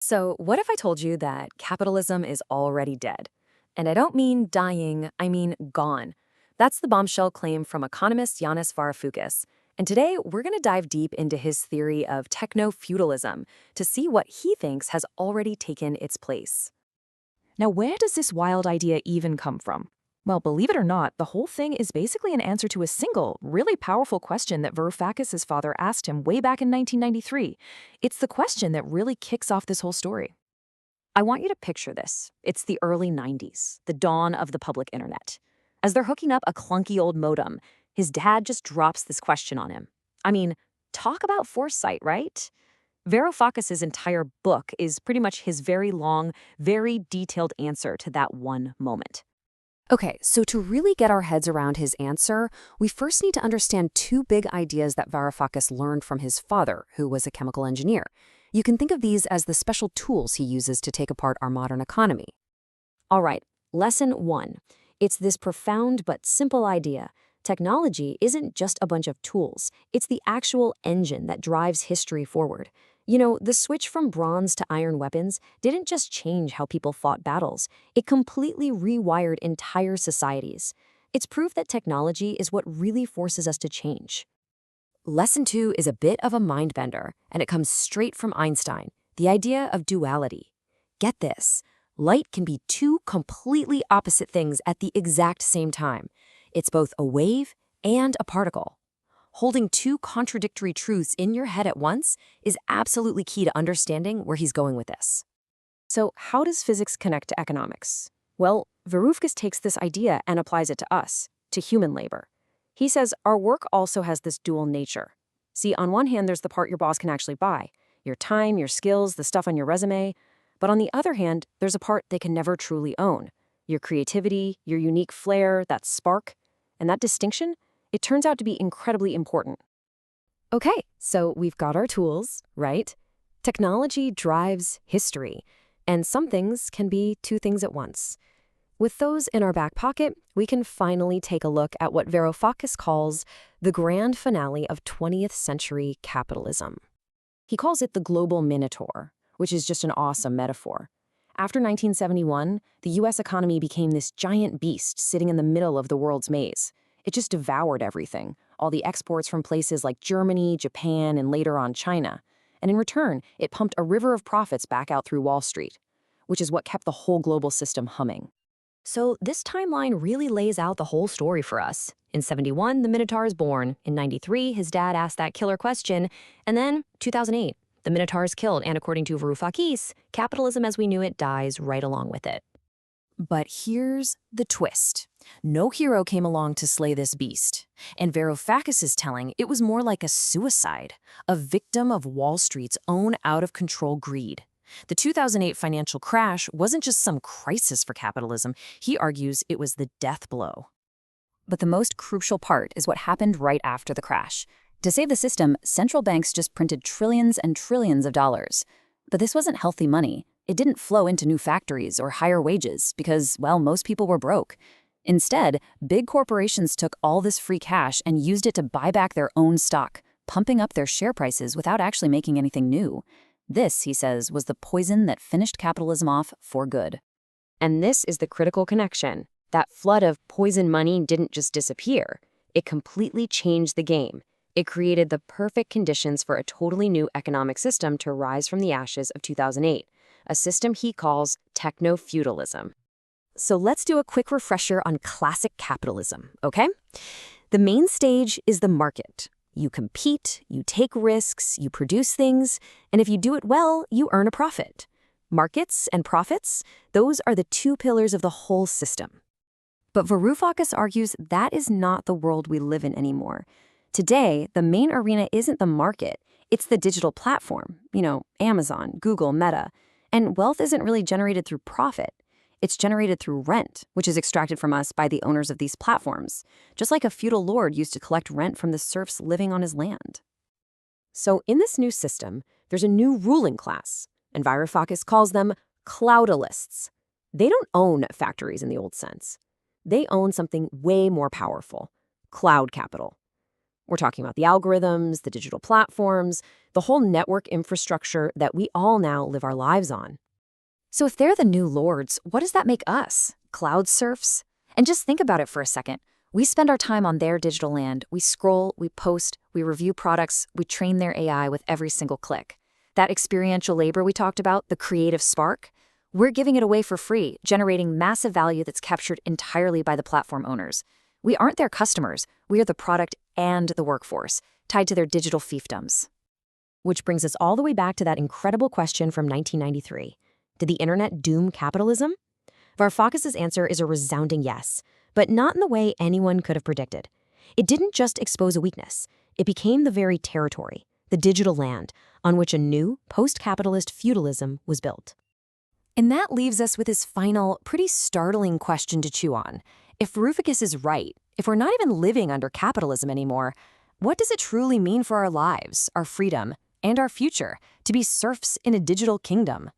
So, what if I told you that capitalism is already dead? And I don't mean dying, I mean gone. That's the bombshell claim from economist Yanis Varoufakis. And today, we're going to dive deep into his theory of technofeudalism to see what he thinks has already taken its place. Now, where does this wild idea even come from? Well, believe it or not, the whole thing is basically an answer to a single, really powerful question that Varoufakis' father asked him way back in 1993. It's the question that really kicks off this whole story. I want you to picture this. It's the early 90s, the dawn of the public internet. As they're hooking up a clunky old modem, his dad just drops this question on him. I mean, talk about foresight, right? Varoufakis' entire book is pretty much his very long, very detailed answer to that one moment. Okay, so to really get our heads around his answer, we first need to understand two big ideas that Varoufakis learned from his father, who was a chemical engineer. You can think of these as the special tools he uses to take apart our modern economy. All right, lesson one. It's this profound but simple idea. Technology isn't just a bunch of tools. It's the actual engine that drives history forward. You know, the switch from bronze to iron weapons didn't just change how people fought battles. It completely rewired entire societies. It's proof that technology is what really forces us to change. Lesson two is a bit of a mind bender, and it comes straight from Einstein, the idea of duality. Get this, light can be two completely opposite things at the exact same time. It's both a wave and a particle. Holding two contradictory truths in your head at once is absolutely key to understanding where he's going with this. So how does physics connect to economics? Well, Varoufakis takes this idea and applies it to us, to human labor. He says our work also has this dual nature. See, on one hand, there's the part your boss can actually buy, your time, your skills, the stuff on your resume. But on the other hand, there's a part they can never truly own, your creativity, your unique flair, that spark. And that distinction, it turns out to be incredibly important. Okay, so we've got our tools, right? Technology drives history, and some things can be two things at once. With those in our back pocket, we can finally take a look at what Varoufakis calls the grand finale of 20th century capitalism. He calls it the global minotaur, which is just an awesome metaphor. After 1971, the US economy became this giant beast sitting in the middle of the world's maze. It just devoured everything, all the exports from places like Germany, Japan, and later on China. And in return, it pumped a river of profits back out through Wall Street, which is what kept the whole global system humming. So this timeline really lays out the whole story for us. In 71, the Minotaur is born. In 93, his dad asked that killer question. And then, 2008, the Minotaur is killed, and according to Varoufakis, capitalism as we knew it dies right along with it. But here's the twist. No hero came along to slay this beast. And Varoufakis is telling it was more like a suicide, a victim of Wall Street's own out-of-control greed. The 2008 financial crash wasn't just some crisis for capitalism. He argues it was the death blow. But the most crucial part is what happened right after the crash. To save the system, central banks just printed trillions and trillions of dollars. But this wasn't healthy money. It didn't flow into new factories or higher wages because, well, most people were broke. Instead, big corporations took all this free cash and used it to buy back their own stock, pumping up their share prices without actually making anything new. This, he says, was the poison that finished capitalism off for good. And this is the critical connection. That flood of poison money didn't just disappear. It completely changed the game. It created the perfect conditions for a totally new economic system to rise from the ashes of 2008, a system he calls technofeudalism. So let's do a quick refresher on classic capitalism, okay? The main stage is the market. You compete, you take risks, you produce things, and if you do it well, you earn a profit. Markets and profits, those are the two pillars of the whole system. But Varoufakis argues that is not the world we live in anymore. Today, the main arena isn't the market, it's the digital platform, Amazon, Google, Meta. And wealth isn't really generated through profit. It's generated through rent, which is extracted from us by the owners of these platforms, just like a feudal lord used to collect rent from the serfs living on his land. So in this new system, there's a new ruling class, and Varoufakis calls them cloudalists. They don't own factories in the old sense. They own something way more powerful, cloud capital. We're talking about the algorithms, the digital platforms, the whole network infrastructure that we all now live our lives on. So if they're the new lords, what does that make us? Cloud serfs? And just think about it for a second. We spend our time on their digital land. We scroll, we post, we review products, we train their AI with every single click. That experiential labor we talked about, the creative spark, we're giving it away for free, generating massive value that's captured entirely by the platform owners. We aren't their customers. We are the product and the workforce, tied to their digital fiefdoms. Which brings us all the way back to that incredible question from 1993. Did the internet doom capitalism? Varoufakis' answer is a resounding yes, but not in the way anyone could have predicted. It didn't just expose a weakness. It became the very territory, the digital land, on which a new, post-capitalist feudalism was built. And that leaves us with his final, pretty startling question to chew on. If Varoufakis is right, if we're not even living under capitalism anymore, what does it truly mean for our lives, our freedom, and our future to be serfs in a digital kingdom?